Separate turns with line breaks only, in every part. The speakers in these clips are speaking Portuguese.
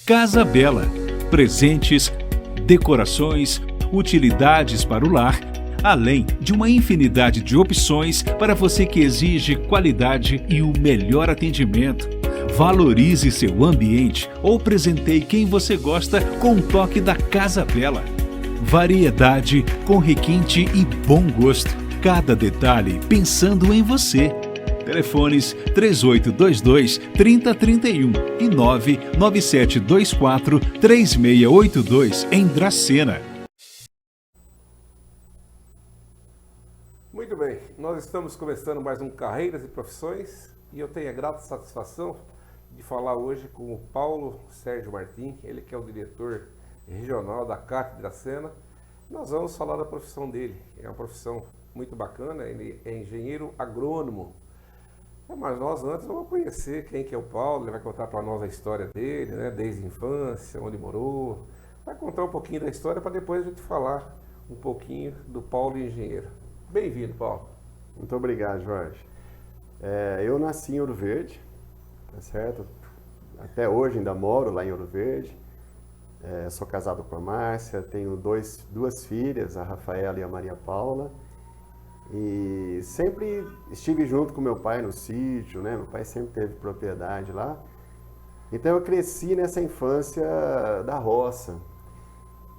Casa Bela. Presentes, decorações, utilidades para o lar, além de uma infinidade de opções para você que exige qualidade e o melhor atendimento. Valorize seu ambiente ou presenteie quem você gosta com um toque da Casa Bela. Variedade com requinte e bom gosto. Cada detalhe pensando em você. Telefones 3822-3031 e 99724-3682 em Dracena.
Muito bem, nós estamos começando mais um Carreiras e Profissões e eu tenho a grata satisfação de falar hoje com o Paulo Sérgio Martim, ele que é o diretor regional da CAT Dracena. Nós vamos falar da profissão dele, é uma profissão muito bacana, ele é engenheiro agrônomo. Mas nós antes vamos conhecer quem que é o Paulo, ele vai contar para nós a história dele, né? Desde a infância, onde morou. Vai contar um pouquinho da história para depois a gente falar um pouquinho do Paulo engenheiro. Bem-vindo, Paulo.
Muito obrigado, Jorge. Eu nasci em Ouro Verde, tá certo? Até hoje ainda moro lá em Ouro Verde. Sou casado com a Márcia, tenho duas filhas, a Rafaela e a Maria Paula. E sempre estive junto com meu pai no sítio, né? Meu pai sempre teve propriedade lá. Então eu cresci nessa infância da roça.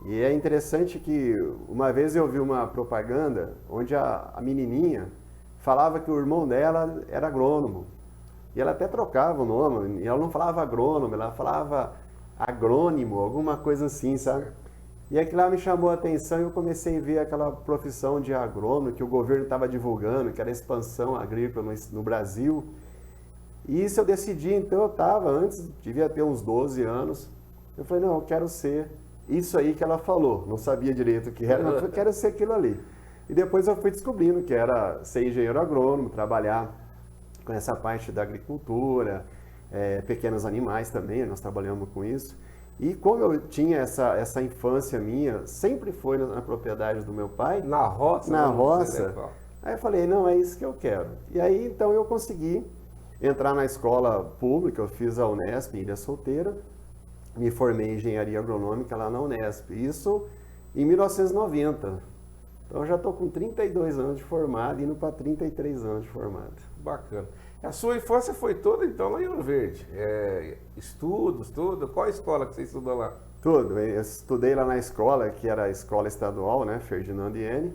E é interessante que uma vez eu vi uma propaganda onde a menininha falava que o irmão dela era agrônomo. E ela até trocava o nome, e ela não falava agrônomo, ela falava agrônimo, alguma coisa assim, sabe? E aquilo lá me chamou a atenção e eu comecei a ver aquela profissão de agrônomo que o governo estava divulgando, que era a expansão agrícola no Brasil. E isso eu decidi, então eu estava, antes, devia ter uns 12 anos, eu falei, não, eu quero ser isso aí que ela falou. Não sabia direito o que era, mas eu quero ser aquilo ali. E depois eu fui descobrindo que era ser engenheiro agrônomo, trabalhar com essa parte da agricultura, pequenos animais também, nós trabalhamos com isso. E como eu tinha essa infância minha, sempre foi na propriedade do meu pai.
Na roça?
Na roça. Aí eu falei, não, é isso que eu quero. E aí, então, eu consegui entrar na escola pública, eu fiz a Unesp, em Ilha Solteira, me formei em engenharia agronômica lá na Unesp. Isso em 1990. Então, eu já estou com 32 anos de formado, indo para 33 anos de formado.
Bacana. A sua infância foi toda, então, lá em Ouro Verde? Estudos, tudo? Qual a escola que você estudou lá?
Tudo. Eu estudei lá na escola, que era a escola estadual, né, Ferdinand Iene,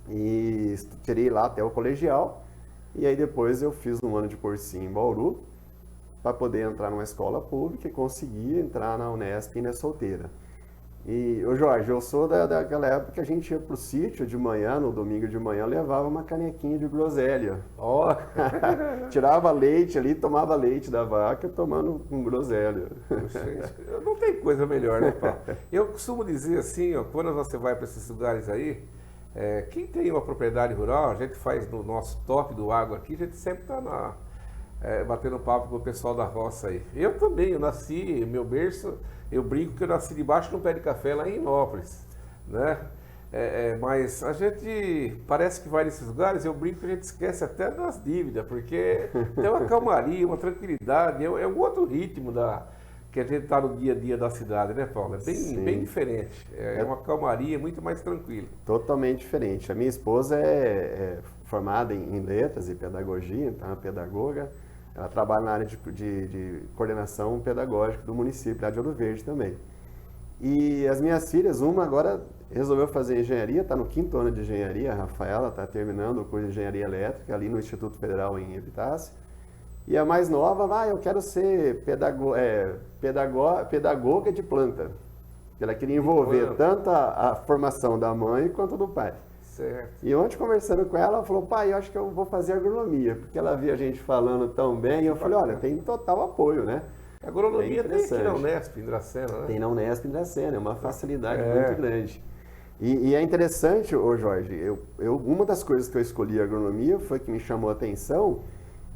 e tirei lá até o colegial. E aí depois eu fiz um ano de cursinho em Bauru, para poder entrar numa escola pública e conseguir entrar na Unesp e na Solteira. E, Jorge, eu sou daquela época que a gente ia pro sítio de manhã, no domingo de manhã, levava uma canequinha de groselha.
Oh.
Tirava leite ali, tomava leite da vaca, tomando com groselha.
Não tem coisa melhor, né, Paulo? Eu costumo dizer assim, ó, quando você vai para esses lugares aí, quem tem uma propriedade rural, a gente faz no nosso top do água aqui, a gente sempre está batendo papo com o pessoal da roça aí. Eu também, eu nasci, meu berço, eu brinco que eu nasci debaixo de um pé de café lá em Inópolis, né? Mas a gente parece que vai nesses lugares, eu brinco que a gente esquece até das dívidas, porque tem uma calmaria, uma tranquilidade, é um outro ritmo que a gente está no dia a dia da cidade, né, Paulo? É bem diferente, é uma calmaria muito mais tranquila.
Totalmente diferente. A minha esposa é formada em letras e pedagogia, então é uma pedagoga. Ela trabalha na área de coordenação pedagógica do município, lá de Ouro Verde também. E as minhas filhas, uma agora resolveu fazer engenharia, está no 5º ano de engenharia, a Rafaela está terminando o curso de engenharia elétrica ali no Instituto Federal em Evitácio. E a mais nova, eu quero ser pedagoga de planta. Ela queria envolver tanto a formação da mãe quanto do pai.
Certo.
E ontem, conversando com ela falou, pai, eu acho que eu vou fazer agronomia, porque ela via a gente falando tão bem, e eu falei, olha, tem total apoio, né?
A agronomia tem aqui na Unesp, em Dracena, né?
Tem na Unesp, em Dracena, é uma facilidade muito grande. E é interessante, Jorge, uma das coisas que eu escolhi a agronomia foi que me chamou a atenção,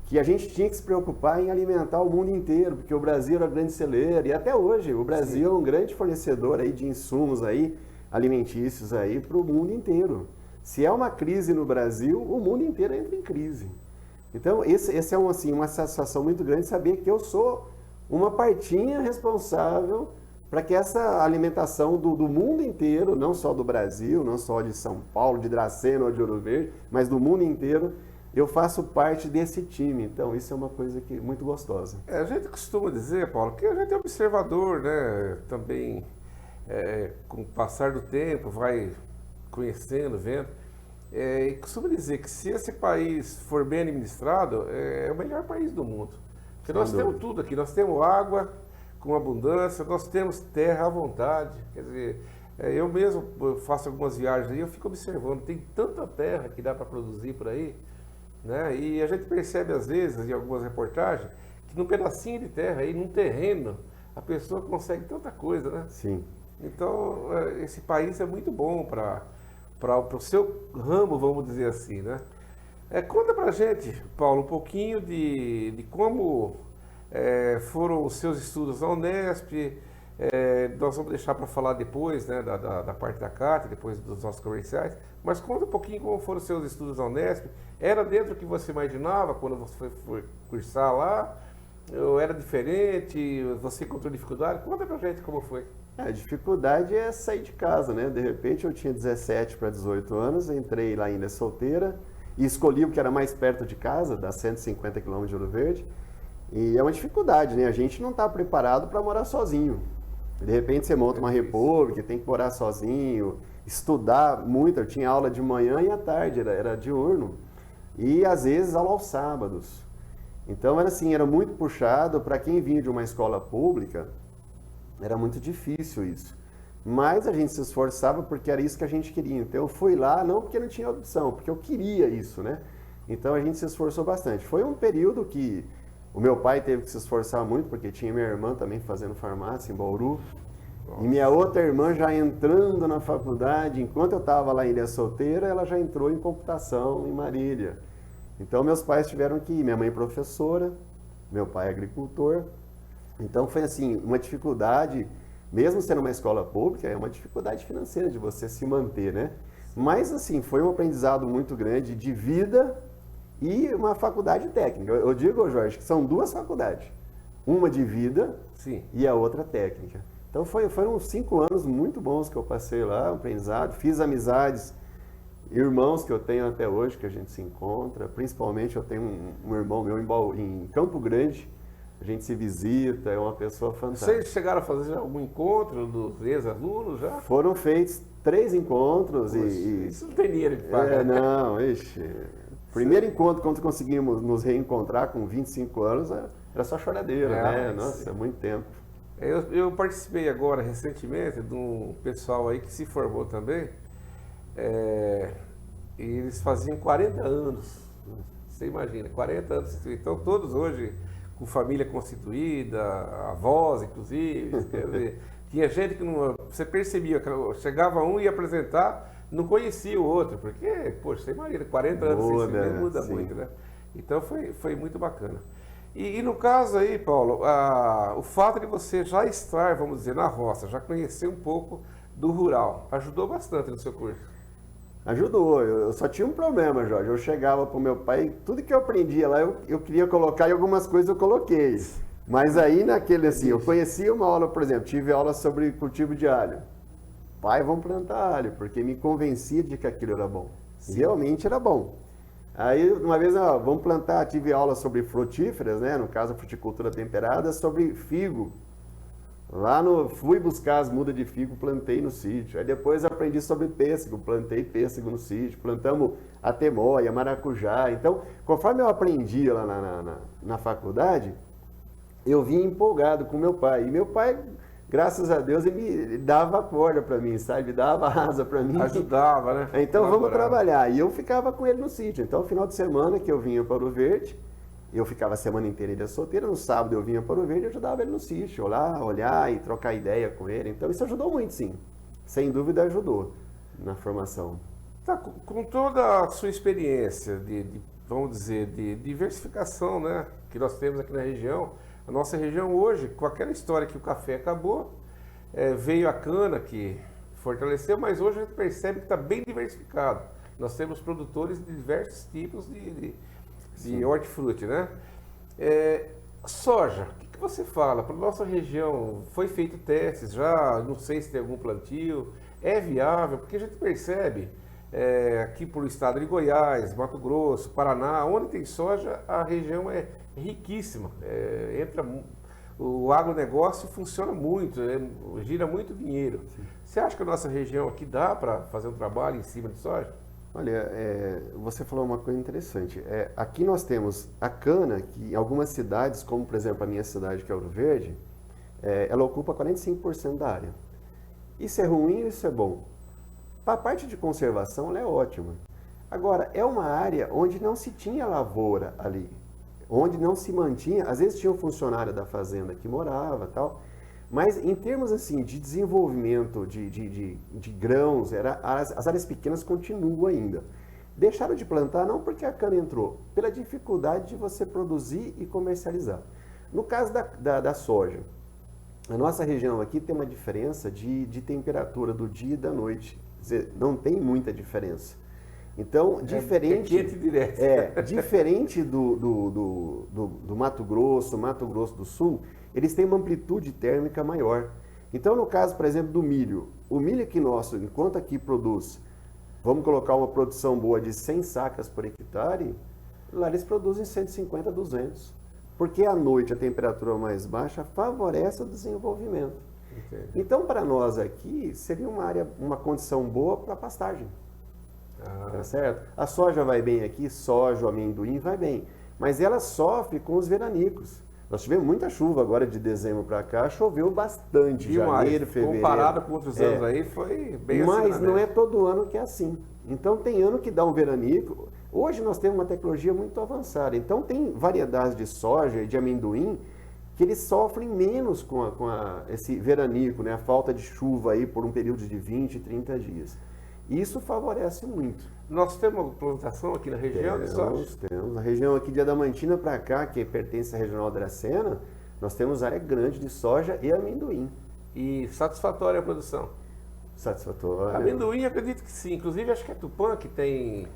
que a gente tinha que se preocupar em alimentar o mundo inteiro, porque o Brasil era grande celeiro, e até hoje o Brasil é um grande fornecedor aí de insumos aí, alimentícios aí para o mundo inteiro. Se é uma crise no Brasil, o mundo inteiro entra em crise. Então, esse é uma satisfação muito grande saber que eu sou uma partinha responsável para que essa alimentação do mundo inteiro, não só do Brasil, não só de São Paulo, de Dracena ou de Ouro Verde, mas do mundo inteiro, eu faço parte desse time. Então, isso é uma coisa muito gostosa.
A gente costuma dizer, Paulo, que a gente é observador, né? Também, com o passar do tempo, vai conhecendo, vendo. E costuma dizer que se esse país for bem administrado, é o melhor país do mundo. Porque nós temos tudo aqui, nós temos água com abundância, nós temos terra à vontade. Quer dizer, eu mesmo faço algumas viagens aí, eu fico observando, tem tanta terra que dá para produzir por aí, né? E a gente percebe às vezes, em algumas reportagens, que num pedacinho de terra aí, num terreno, a pessoa consegue tanta coisa, né?
Sim.
Então, esse país é muito bom para o seu ramo, vamos dizer assim, né? Conta pra gente, Paulo, um pouquinho de como foram os seus estudos na Unesp. Nós vamos deixar para falar depois, né, da parte da CAT, depois dos nossos comerciais, mas conta um pouquinho como foram os seus estudos na Unesp. Era dentro do que você imaginava quando você foi cursar lá? Ou era diferente? Você encontrou dificuldade? Conta pra gente como foi.
A dificuldade é sair de casa, né? De repente eu tinha 17 para 18 anos, entrei lá ainda solteira e escolhi o que era mais perto de casa, dá 150 km de Ouro Verde. E é uma dificuldade, né? A gente não está preparado para morar sozinho. De repente você monta uma república, tem que morar sozinho, estudar muito. Eu tinha aula de manhã e à tarde, era diurno. E às vezes aula aos sábados. Então era assim, era muito puxado. Para quem vinha de uma escola pública, era muito difícil isso. Mas a gente se esforçava porque era isso que a gente queria. Então eu fui lá, não porque não tinha opção, porque eu queria isso, né? Então a gente se esforçou bastante. Foi um período que o meu pai teve que se esforçar muito, porque tinha minha irmã também fazendo farmácia em Bauru. Nossa. E minha outra irmã já entrando na faculdade, enquanto eu estava lá em Ilha Solteira, ela já entrou em computação em Marília. Então meus pais tiveram que ir, minha mãe professora, meu pai agricultor. Então foi assim, uma dificuldade, mesmo sendo uma escola pública, é uma dificuldade financeira de você se manter, né? Mas assim, foi um aprendizado muito grande de vida e uma faculdade técnica. Eu digo, Jorge, que são duas faculdades. Uma de vida. Sim. E a outra técnica. Então foram 5 anos muito bons que eu passei lá, um aprendizado. Fiz amizades, irmãos que eu tenho até hoje, que a gente se encontra. Principalmente eu tenho um irmão meu em Campo Grande. A gente se visita, é uma pessoa fantástica.
Vocês chegaram a fazer algum encontro dos ex-alunos já?
Foram feitos 3 encontros.
Poxa, isso não tem dinheiro de pagar.
Não, ixi. Primeiro encontro, quando conseguimos nos reencontrar com 25 anos, era só choradeira, né? Nossa, muito tempo.
Eu participei agora, recentemente, de um pessoal aí que se formou também. E eles faziam 40 anos. Você imagina, 40 anos. Então, todos hoje com família constituída, avós, inclusive. Quer dizer, tinha gente que não... Você percebia que chegava um e ia apresentar, não conhecia o outro, porque, poxa, você imagina, 40 anos sem se ver, muda muito, né? Então foi muito bacana. E no caso aí, Paulo, o fato de você já estar, vamos dizer, na roça, já conhecer um pouco do rural, ajudou bastante no seu curso?
Ajudou, eu só tinha um problema, Jorge. Eu chegava pro meu pai, tudo que eu aprendia lá, eu queria colocar e algumas coisas eu coloquei. Mas aí naquele assim, eu conhecia uma aula, por exemplo, tive aula sobre cultivo de alho. Pai, vamos plantar alho, porque me convencia de que aquilo era bom. Sim. Realmente era bom. Aí, uma vez, vamos plantar, tive aula sobre frutíferas, né? No caso, a fruticultura temperada, sobre figo. Fui buscar as mudas de figo, plantei no sítio. Aí depois aprendi sobre pêssego, plantei pêssego no sítio. Plantamos atemoia, maracujá. Então, conforme eu aprendia lá na faculdade, eu vinha empolgado com meu pai. E meu pai, graças a Deus, ele dava a corda para mim, sabe? Dava asa para mim.
Ajudava, né?
Então vamos trabalhar. E eu ficava com ele no sítio. Então, final de semana que eu vinha para Ouro Verde, eu ficava a semana inteira em Ilha Solteira. No sábado eu vinha para Ouro Verde e ajudava ele no sítio. Olhar e trocar ideia com ele. Então isso ajudou muito, sim. Sem dúvida ajudou na formação.
Tá, com toda a sua experiência vamos dizer, de diversificação, né? Que nós temos aqui na região. A nossa região hoje, com aquela história que o café acabou, veio a cana que fortaleceu, mas hoje a gente percebe que está bem diversificado. Nós temos produtores de diversos tipos de hortifruti, né? Soja, o que você fala, para a nossa região, foi feito testes já, não sei se tem algum plantio, é viável, porque a gente percebe aqui por estado de Goiás, Mato Grosso, Paraná, onde tem soja, a região é riquíssima, o agronegócio funciona muito, gira muito dinheiro. Sim. Você acha que a nossa região aqui dá para fazer um trabalho em cima de soja?
Olha, você falou uma coisa interessante. Aqui nós temos a cana, que em algumas cidades, como por exemplo a minha cidade, que é Ouro Verde, ela ocupa 45% da área. Isso é ruim ou isso é bom? Para a parte de conservação, ela é ótima. Agora, é uma área onde não se tinha lavoura ali, onde não se mantinha, às vezes tinha um funcionário da fazenda que morava tal, mas em termos assim de desenvolvimento de grãos, as áreas pequenas continuam ainda. Deixaram de plantar não porque a cana entrou, pela dificuldade de você produzir e comercializar. No caso da soja, a nossa região aqui tem uma diferença de temperatura do dia e da noite. Quer dizer, não tem muita diferença. Então, diferente do Mato Grosso do Sul, eles têm uma amplitude térmica maior. Então, no caso, por exemplo, do milho, o milho que nosso, enquanto aqui produz, vamos colocar uma produção boa de 100 sacas por hectare, lá eles produzem 150, 200. Porque à noite a temperatura mais baixa favorece o desenvolvimento. Entendi. Então, para nós aqui, seria uma condição boa para pastagem. Tá certo? A soja vai bem aqui, soja, o amendoim vai bem, mas ela sofre com os veranicos. Nós tivemos muita chuva agora de dezembro para cá, choveu bastante, janeiro, fevereiro.
Comparado com outros anos aí, foi bem assim.
Mas não é todo ano que é assim. Então tem ano que dá um veranico. Hoje nós temos uma tecnologia muito avançada, então tem variedades de soja e de amendoim que eles sofrem menos com esse veranico, né? A falta de chuva aí por um período de 20, 30 dias. Isso favorece muito.
Nós temos uma plantação aqui na região de soja?
Temos. Na região aqui de Adamantina para cá, que pertence à regional Dracena, nós temos área grande de soja e amendoim.
E satisfatória a produção?
Satisfatória.
Amendoim, acredito que sim. Inclusive, acho que é Tupã que tem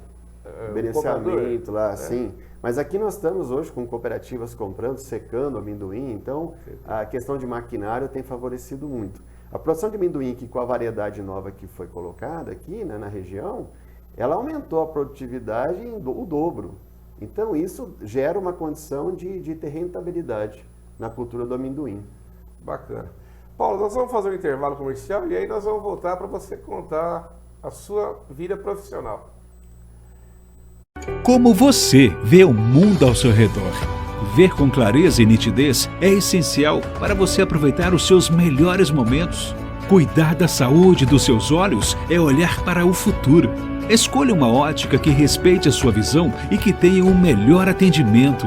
beneficiamento lá, sim. Mas aqui nós estamos hoje com cooperativas comprando, secando amendoim, então a questão de maquinário tem favorecido muito. A produção de amendoim aqui, com a variedade nova que foi colocada aqui, né, na região, ela aumentou a produtividade o dobro. Então isso gera uma condição de ter rentabilidade na cultura do amendoim.
Bacana. Paulo, nós vamos fazer um intervalo comercial e aí nós vamos voltar para você contar a sua vida profissional.
Como você vê o mundo ao seu redor? Ver com clareza e nitidez é essencial para você aproveitar os seus melhores momentos. Cuidar da saúde dos seus olhos é olhar para o futuro. Escolha uma ótica que respeite a sua visão e que tenha o melhor atendimento.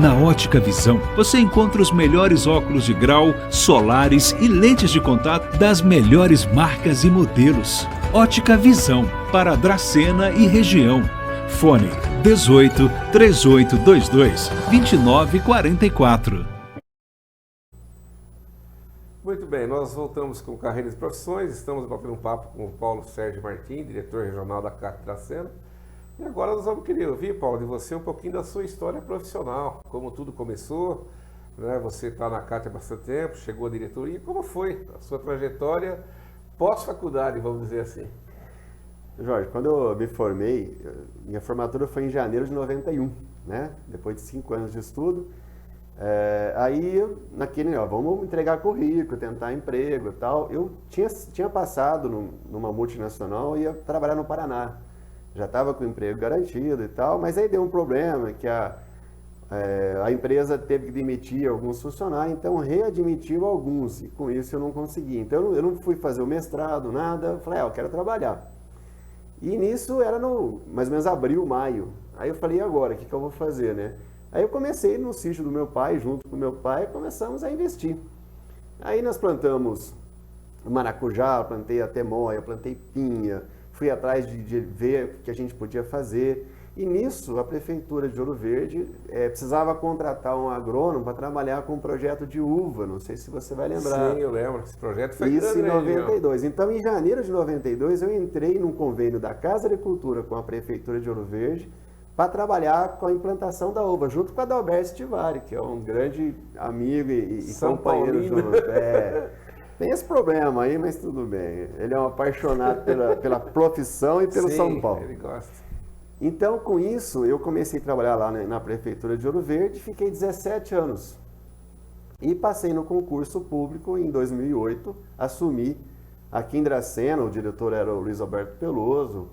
Na Ótica Visão, você encontra os melhores óculos de grau, solares e lentes de contato das melhores marcas e modelos. Ótica Visão, para Dracena e região. Fone 18 3822 2944.
Muito bem, nós voltamos com Carreiras e Profissões, estamos batendo um papo com o Paulo Sérgio Martins, diretor regional da CAT Dracena. E agora nós vamos querer ouvir, Paulo, de você um pouquinho da sua história profissional, como tudo começou, né? Você está na CAT há bastante tempo, chegou à diretoria, como foi a sua trajetória pós-faculdade, vamos dizer assim?
Jorge, quando eu me formei, minha formatura foi em janeiro de 91, né? Depois de 5 anos de estudo. Aí, vamos entregar currículo, tentar emprego e tal. Eu tinha passado numa multinacional e ia trabalhar no Paraná. Já estava com o emprego garantido e tal, mas aí deu um problema que a empresa teve que demitir alguns funcionários, então readmitiu alguns, e com isso eu não consegui. Então eu não fui fazer o mestrado, nada, eu falei, eu quero trabalhar. E nisso era mais ou menos abril, maio. Aí eu falei, e agora, o que eu vou fazer, né? Aí eu comecei no sítio do meu pai, junto com o meu pai, começamos a investir. Aí nós plantamos maracujá, plantei até moia, plantei pinha, fui atrás de ver o que a gente podia fazer. E nisso, a Prefeitura de Ouro Verde precisava contratar um agrônomo para trabalhar com um projeto de uva, não sei se você vai lembrar.
Sim, eu lembro, esse projeto foi
isso em
grande,
92. Então, em janeiro de 92, eu entrei num convênio da Casa de Cultura com a Prefeitura de Ouro Verde para trabalhar com a implantação da uva, junto com a Adalberto Stivari, que é um grande amigo e companheiro junto. Tem esse problema aí, mas tudo bem. Ele é um apaixonado pela profissão e pelo
Sim,
São Paulo.
Ele gosta.
Então, com isso, eu comecei a trabalhar lá na Prefeitura de Ouro Verde, fiquei 17 anos. E passei no concurso público em 2008, assumi aqui em Dracena, o diretor era o Luiz Alberto Peloso.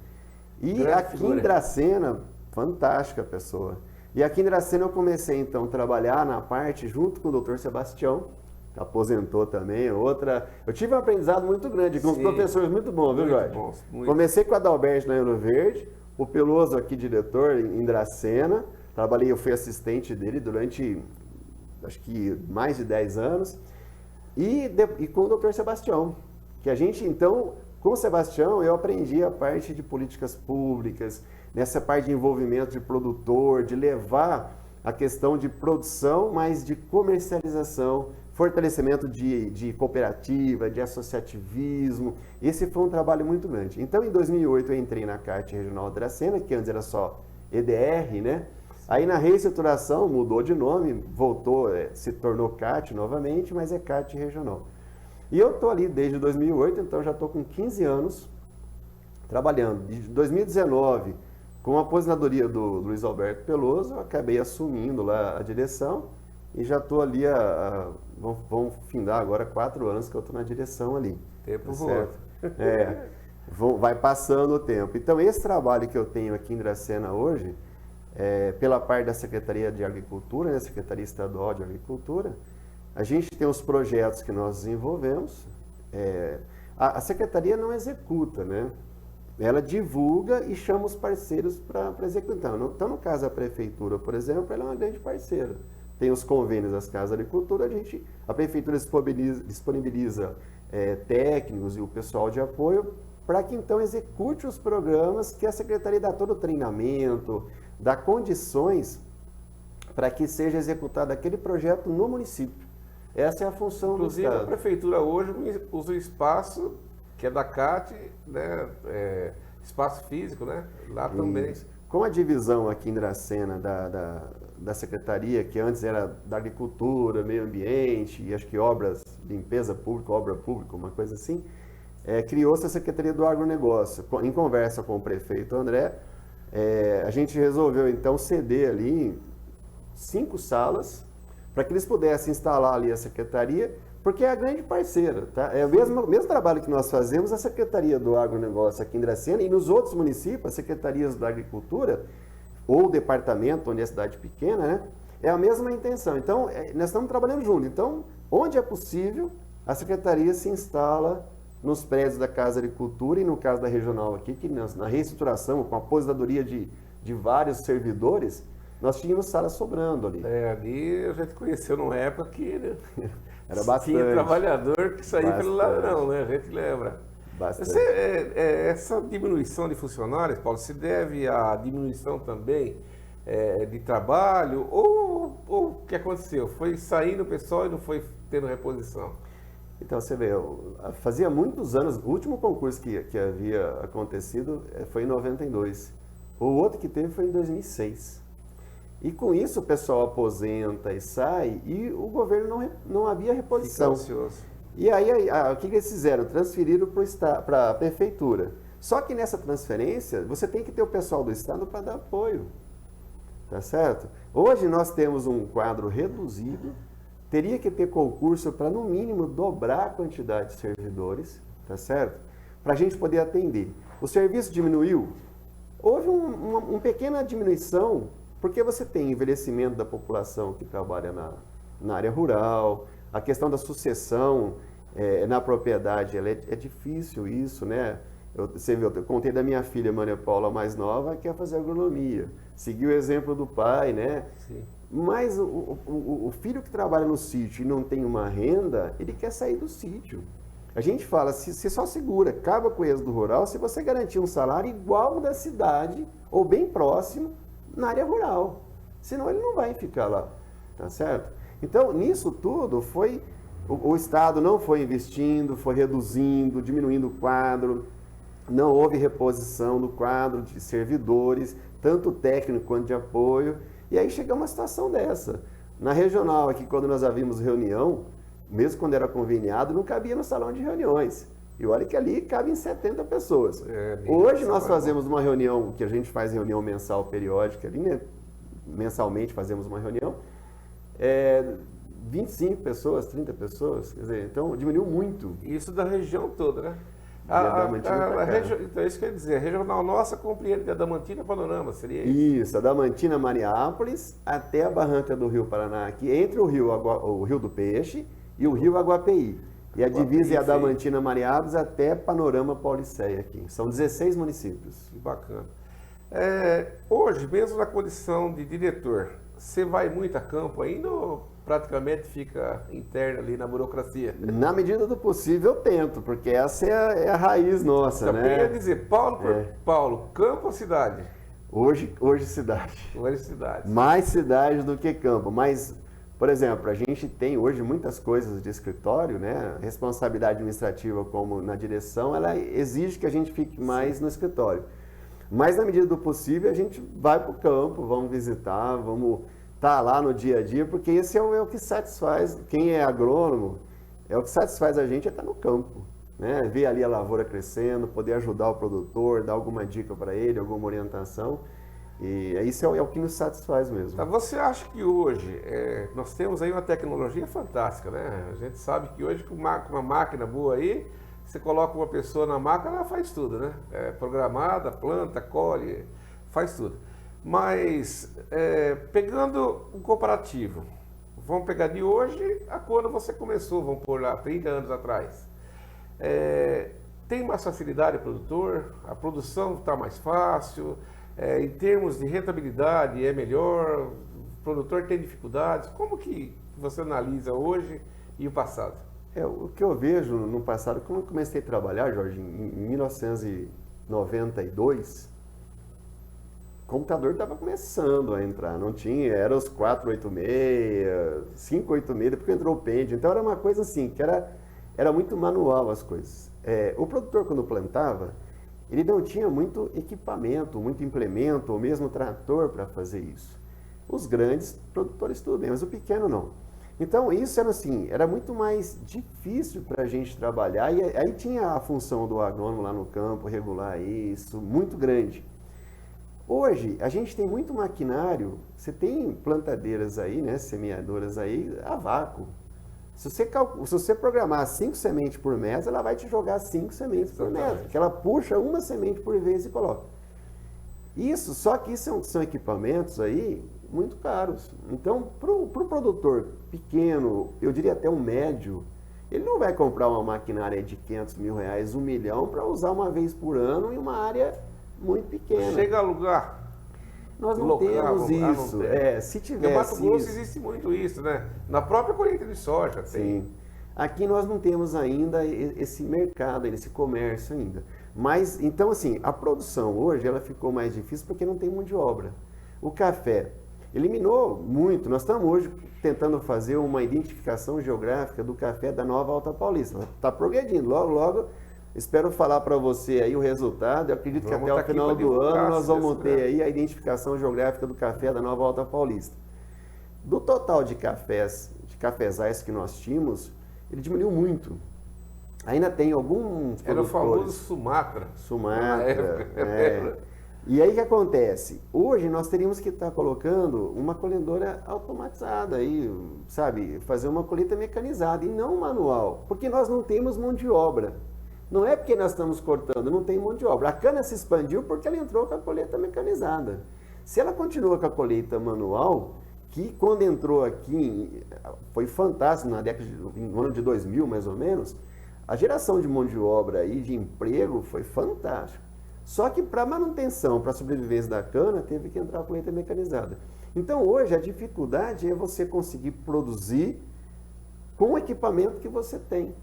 E
Grande
aqui
figura.
em Dracena, fantástica pessoa. E aqui em Dracena eu comecei então a trabalhar na parte junto com o Dr. Sebastião, que aposentou também, outra. Eu tive um aprendizado muito grande com os
Sim.
professores muito bons, viu,
Muito
Jorge?
bons, muito.
Comecei com a Adalberto na Ouro Verde, o Peloso aqui diretor em Dracena. Trabalhei, eu fui assistente dele durante acho que mais de 10 anos. E com o Dr. Sebastião, que a gente então, com o Sebastião, eu aprendi a parte de políticas públicas, nessa parte de envolvimento de produtor, de levar a questão de produção, mas de comercialização, fortalecimento de cooperativa, de associativismo. Esse foi um trabalho muito grande. Então, em 2008, eu entrei na CAT Regional Dracena, que antes era só EDR, né? Aí, na reestruturação, mudou de nome, voltou, se tornou CAT novamente, mas é CAT Regional. E eu estou ali desde 2008, então já estou com 15 anos trabalhando. De 2019, com a aposentadoria do Luiz Alberto Peloso, eu acabei assumindo lá a direção e já estou ali, vamos findar agora 4 anos que eu estou na direção ali.
Tempo
Tá
voa.
vai passando o tempo. Então, esse trabalho que eu tenho aqui em Dracena hoje, pela parte da Secretaria de Agricultura, né, Secretaria Estadual de Agricultura, a gente tem os projetos que nós desenvolvemos. A Secretaria não executa, né? Ela divulga e chama os parceiros para executar. Então, no caso da Prefeitura, por exemplo, ela é uma grande parceira. Tem os convênios das casas de agricultura, a Prefeitura disponibiliza técnicos e o pessoal de apoio para que então execute os programas que a Secretaria dá todo o treinamento, dá condições para que seja executado aquele projeto no município. Essa é a função
Inclusive,
do
a
Estado.
Prefeitura hoje usa o espaço que é da CAT, né? Espaço físico, né? Lá também.
Isso. Com a divisão aqui em Dracena da Secretaria, que antes era da Agricultura, Meio Ambiente e acho que obras, limpeza pública, obra pública, uma coisa assim, criou-se a Secretaria do Agronegócio. Em conversa com o prefeito André, a gente resolveu então ceder ali 5 salas para que eles pudessem instalar ali a Secretaria, porque é a grande parceira, tá? É o mesmo trabalho que nós fazemos, a Secretaria do Agronegócio aqui em Dracena e nos outros municípios, as Secretarias da Agricultura, ou o departamento, onde é cidade pequena, né? É a mesma intenção. Então, nós estamos trabalhando junto. Então, onde é possível, a Secretaria se instala nos prédios da Casa de Agricultura e no caso da regional aqui, que na reestruturação, com a aposentadoria de vários servidores, nós tínhamos salas sobrando ali.
Ali a gente conheceu numa época que, né,
Era bastante.
tinha trabalhador que saía pelo
Bastante.
ladrão, né? A gente lembra.
Bastante.
Essa diminuição de funcionários, Paulo, se deve à diminuição também de trabalho ou o que aconteceu? Foi saindo o pessoal e não foi tendo reposição?
Então, você vê, fazia muitos anos, o último concurso que havia acontecido foi em 92. O outro que teve foi em 2006. E com isso o pessoal aposenta e sai e o governo não havia reposição.
Fica ansioso.
E aí, o que eles fizeram? Transferiram para a prefeitura. Só que nessa transferência, você tem que ter o pessoal do Estado para dar apoio. Tá certo? Hoje nós temos um quadro reduzido, teria que ter concurso para, no mínimo, dobrar a quantidade de servidores, tá certo? Para a gente poder atender. O serviço diminuiu? Houve uma pequena diminuição, porque você tem envelhecimento da população que trabalha na área rural, a questão da sucessão na propriedade, é difícil isso, né? Você viu, eu contei da minha filha, Maria Paula, mais nova, que quer fazer agronomia. Seguiu o exemplo do pai, né?
Sim.
Mas o filho que trabalha no sítio e não tem uma renda, ele quer sair do sítio. A gente fala, se só segura, acaba com o êxodo rural, se você garantir um salário igual ao da cidade, ou bem próximo, na área rural. Senão ele não vai ficar lá, tá certo? Então, nisso tudo, o Estado não foi investindo, foi reduzindo, diminuindo o quadro. não houve reposição no quadro de servidores, tanto técnico quanto de apoio, e aí chega uma situação dessa. Na regional aqui, quando nós havíamos reunião, mesmo quando era conveniado, não cabia no salão de reuniões. E olha que ali cabem 70 pessoas. Hoje nós fazemos uma reunião, que a gente faz reunião mensal periódica, ali, né? Mensalmente fazemos uma reunião, 25 pessoas, 30 pessoas, quer dizer, então diminuiu muito.
Isso da região toda, né? Então, isso quer dizer, a regional nossa compreende da Adamantina Panorama, seria isso?
Isso, a Adamantina Mariápolis até a barranca do Rio Paraná, aqui entre o Rio do Peixe e o Rio Aguapeí. E a divisa é a Adamantina Mariápolis até Panorama Pauliceia aqui. São 16 municípios.
Que bacana. Hoje, mesmo na condição de diretor, você vai muito a campo ainda ou praticamente fica interno ali na burocracia?
Na medida do possível eu tento, porque essa é a raiz nossa,
então,
né?
Eu ia dizer, Paulo, campo ou cidade?
Hoje cidade.
Hoje cidade.
Mais cidade do que campo, mas... Por exemplo, a gente tem hoje muitas coisas de escritório, né? A responsabilidade administrativa como na direção, ela exige que a gente fique mais no escritório. Mas na medida do possível a gente vai para o campo, vamos visitar, vamos estar lá no dia a dia, porque esse é o que satisfaz, quem é agrônomo, é o que satisfaz a gente é estar no campo, né? Ver ali a lavoura crescendo, poder ajudar o produtor, dar alguma dica para ele, alguma orientação. E isso é o que nos satisfaz mesmo.
Tá, você acha que hoje nós temos aí uma tecnologia fantástica, né? A gente sabe que hoje com uma máquina boa aí, você coloca uma pessoa na máquina, ela faz tudo, né? Programada, planta, colhe, faz tudo. Mas pegando um comparativo, vamos pegar de hoje a quando você começou, vamos pôr lá 30 anos atrás. Tem mais facilidade produtor? A produção está mais fácil? Em termos de rentabilidade é melhor, o produtor tem dificuldades. Como que você analisa hoje e o passado?
O que eu vejo no passado, quando eu comecei a trabalhar, Jorge, em 1992, o computador estava começando a entrar, não tinha, era os 486, 586, depois entrou o Pentium, então era uma coisa assim, que era muito manual as coisas. O produtor quando plantava, ele não tinha muito equipamento, muito implemento, ou mesmo trator para fazer isso. Os grandes produtores tudo bem, mas o pequeno não. Então isso era assim, era muito mais difícil para a gente trabalhar, e aí tinha a função do agrônomo lá no campo, regular isso, muito grande. Hoje, a gente tem muito maquinário, você tem plantadeiras aí, né, semeadoras aí, a vácuo. Se você programar 5 sementes por mês, ela vai te jogar 5 sementes por mês, porque ela puxa uma semente por vez e coloca. Só que isso são equipamentos aí muito caros. Então, para o produtor pequeno, eu diria até um médio, ele não vai comprar uma maquinária de R$500 mil, R$1 milhão, para usar uma vez por ano em uma área muito pequena.
Chega a alugar.
Nós não temos isso. Se tivesse.
No Mato Grosso existe muito isso, né? Na própria colheita de soja.
Sim. Aqui nós não temos ainda esse mercado, esse comércio ainda. Mas, então assim, a produção hoje ela ficou mais difícil porque não tem mão de obra. O café eliminou muito. Nós estamos hoje tentando fazer uma identificação geográfica do café da Nova Alta Paulista. Está progredindo. Logo, logo, espero falar para você aí o resultado. Eu acredito que até o final do ano nós vamos ter aí a identificação geográfica do café da Nova Alta Paulista. Do total de cafezais que nós tínhamos, ele diminuiu muito. Ainda tem alguns produtores.
Era o famoso Sumatra.
E aí o que acontece? Hoje nós teríamos que estar colocando uma colhedora automatizada aí, sabe? Fazer uma colheita mecanizada e não manual, porque nós não temos mão de obra. Não é porque nós estamos cortando, não tem mão de obra. A cana se expandiu porque ela entrou com a colheita mecanizada. Se ela continua com a colheita manual, que quando entrou aqui, foi fantástico, no ano de 2000 mais ou menos, a geração de mão de obra e de emprego foi fantástico. Só que para manutenção, para a sobrevivência da cana, teve que entrar a colheita mecanizada. Então hoje a dificuldade é você conseguir produzir com o equipamento que você tem.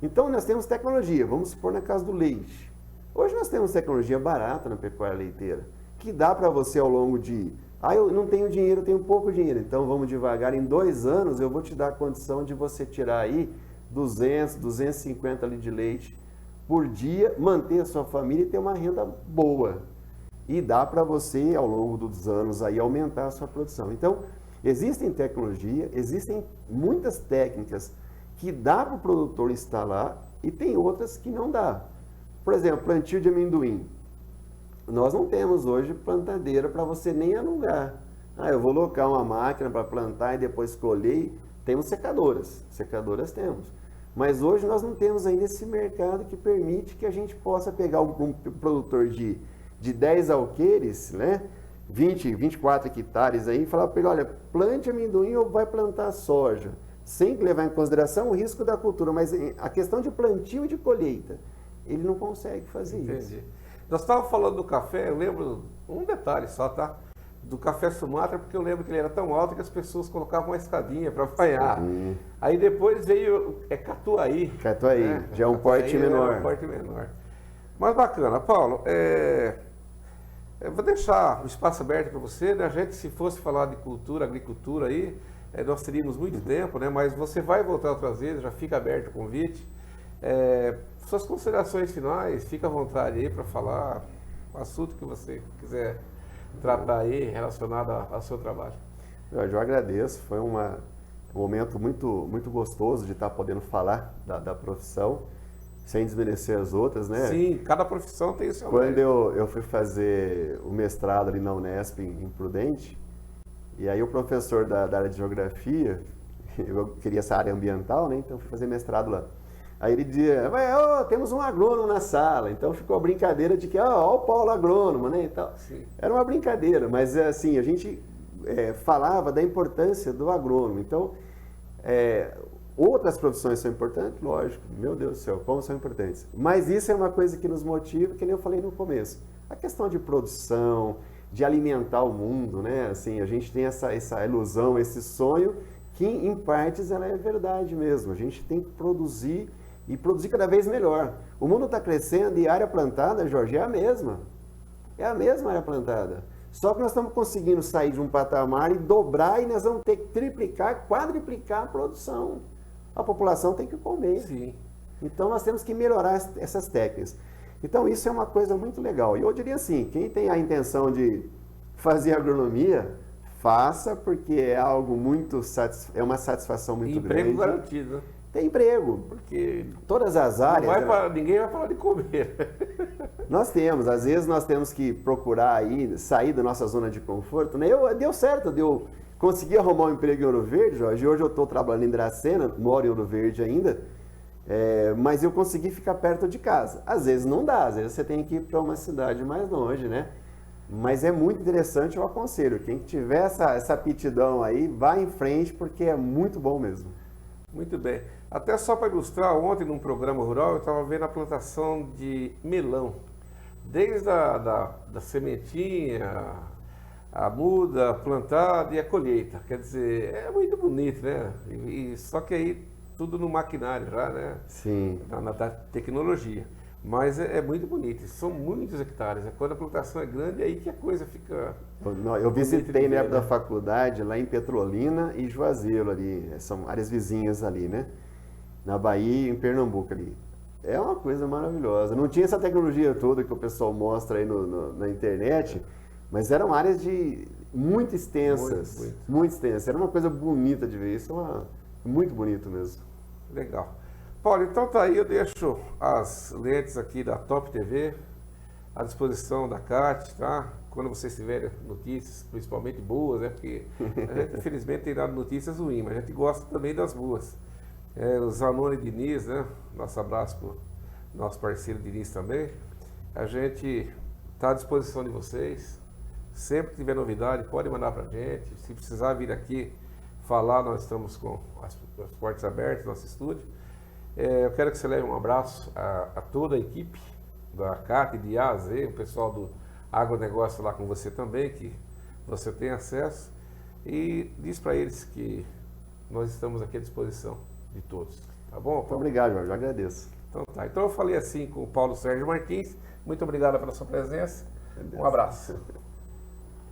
Então nós temos tecnologia, vamos supor na casa do leite. Hoje nós temos tecnologia barata na pecuária leiteira, que dá para você ao longo de... eu não tenho dinheiro, eu tenho pouco dinheiro, então vamos devagar, em 2 anos eu vou te dar a condição de você tirar aí 200, 250 litros de leite por dia, manter a sua família e ter uma renda boa. E dá para você, ao longo dos anos, aí, aumentar a sua produção. Então, existem tecnologia, existem muitas técnicas que dá para o produtor instalar e tem outras que não dá. Por exemplo, plantio de amendoim. Nós não temos hoje plantadeira para você nem alugar. Eu vou alocar uma máquina para plantar e depois colher. Temos secadoras temos. Mas hoje nós não temos ainda esse mercado que permite que a gente possa pegar um produtor de 10 alqueires, né? 20, 24 hectares aí, e falar para ele, olha, plante amendoim ou vai plantar soja, sem levar em consideração o risco da cultura, mas a questão de plantio e de colheita, ele não consegue fazer isso.
Nós estávamos falando do café, eu lembro, um detalhe só, tá? Do café Sumatra, porque eu lembro que ele era tão alto que as pessoas colocavam uma escadinha para apanhar. Aí depois veio Catuai.
Catuai, né? Já é um porte menor.
Mas bacana, Paulo, eu vou deixar o espaço aberto para você, né? A gente, se fosse falar de cultura, agricultura aí, nós teríamos muito tempo, né? Mas você vai voltar outras vezes, já fica aberto o convite. Suas considerações finais, fica à vontade aí para falar o assunto que você quiser tratar aí relacionado ao seu trabalho.
Eu agradeço, foi um momento muito gostoso de estar podendo falar da profissão, sem desmerecer as outras, né?
Sim, cada profissão tem o seu
Quando eu fui fazer o mestrado ali na Unesp, em Prudente, e aí o professor da área de geografia, eu queria essa área ambiental, né? Então fui fazer mestrado lá. Aí ele dizia, temos um agrônomo na sala, então ficou a brincadeira de que, ó o Paulo agrônomo, né? Então, era uma brincadeira, mas assim, a gente falava da importância do agrônomo. Então, outras profissões são importantes? Lógico, meu Deus do céu, como são importantes. Mas isso é uma coisa que nos motiva, que nem eu falei no começo. A questão de produção, de alimentar o mundo, né? Assim, a gente tem essa ilusão, esse sonho, que em partes ela é verdade mesmo. A gente tem que produzir e produzir cada vez melhor. O mundo está crescendo e a área plantada, Jorge, é a mesma. É a mesma área plantada. Só que nós estamos conseguindo sair de um patamar e dobrar, e nós vamos ter que triplicar, quadriplicar a produção. A população tem que comer.
Sim.
Então nós temos que melhorar essas técnicas. Então isso é uma coisa muito legal. E eu diria assim, quem tem a intenção de fazer agronomia, faça, porque é algo muito é uma satisfação muito grande.
Emprego garantido, né?
Tem emprego, porque todas as áreas...
Ninguém vai falar de comer.
Nós temos, às vezes nós temos que procurar aí, sair da nossa zona de conforto, né? Deu certo, consegui arrumar um emprego em Ouro Verde, Jorge. Hoje eu estou trabalhando em Dracena, moro em Ouro Verde ainda, mas eu consegui ficar perto de casa. Às vezes não dá, às vezes você tem que ir para uma cidade mais longe, né? Mas é muito interessante, eu aconselho. Quem tiver essa aptidão aí, vá em frente, porque é muito bom mesmo.
Muito bem. Até só para ilustrar, ontem num programa rural eu estava vendo a plantação de melão. Desde da sementinha, a muda plantada e a colheita. Quer dizer, é muito bonito, né? Só que aí tudo no maquinário já, né?
Sim.
Na tecnologia. Mas é muito bonito, são muitos hectares. Quando a plantação é grande, é aí que a coisa fica...
Eu visitei na época da faculdade, lá em Petrolina e Juazeiro ali, são áreas vizinhas ali, né? Na Bahia e em Pernambuco ali. É uma coisa maravilhosa. Não tinha essa tecnologia toda que o pessoal mostra aí na internet, mas eram áreas muito extensas. Muito extensas. Era uma coisa bonita de ver. Isso muito bonito mesmo.
Legal. Paulo, então tá aí, eu deixo as lentes aqui da Top TV à disposição da CAT, tá? Quando vocês tiverem notícias, principalmente boas, né? Porque a gente, infelizmente, tem dado notícias ruins, mas a gente gosta também das boas. O Zanoni Diniz, né? Nosso abraço para o nosso parceiro Diniz também. A gente está à disposição de vocês. Sempre que tiver novidade, pode mandar para a gente. Se precisar vir aqui falar, nós estamos com as portas abertas, nosso estúdio. Eu quero que você leve um abraço a toda a equipe da CAT, de A a Z, o pessoal do agronegócio lá com você também, que você tem acesso, e diz para eles que nós estamos aqui à disposição de todos. Tá bom, Paulo?
Muito obrigado, Jorge, eu agradeço.
Então tá. Então eu falei assim com o Paulo Sérgio Martins. Muito obrigado pela sua presença. Um abraço.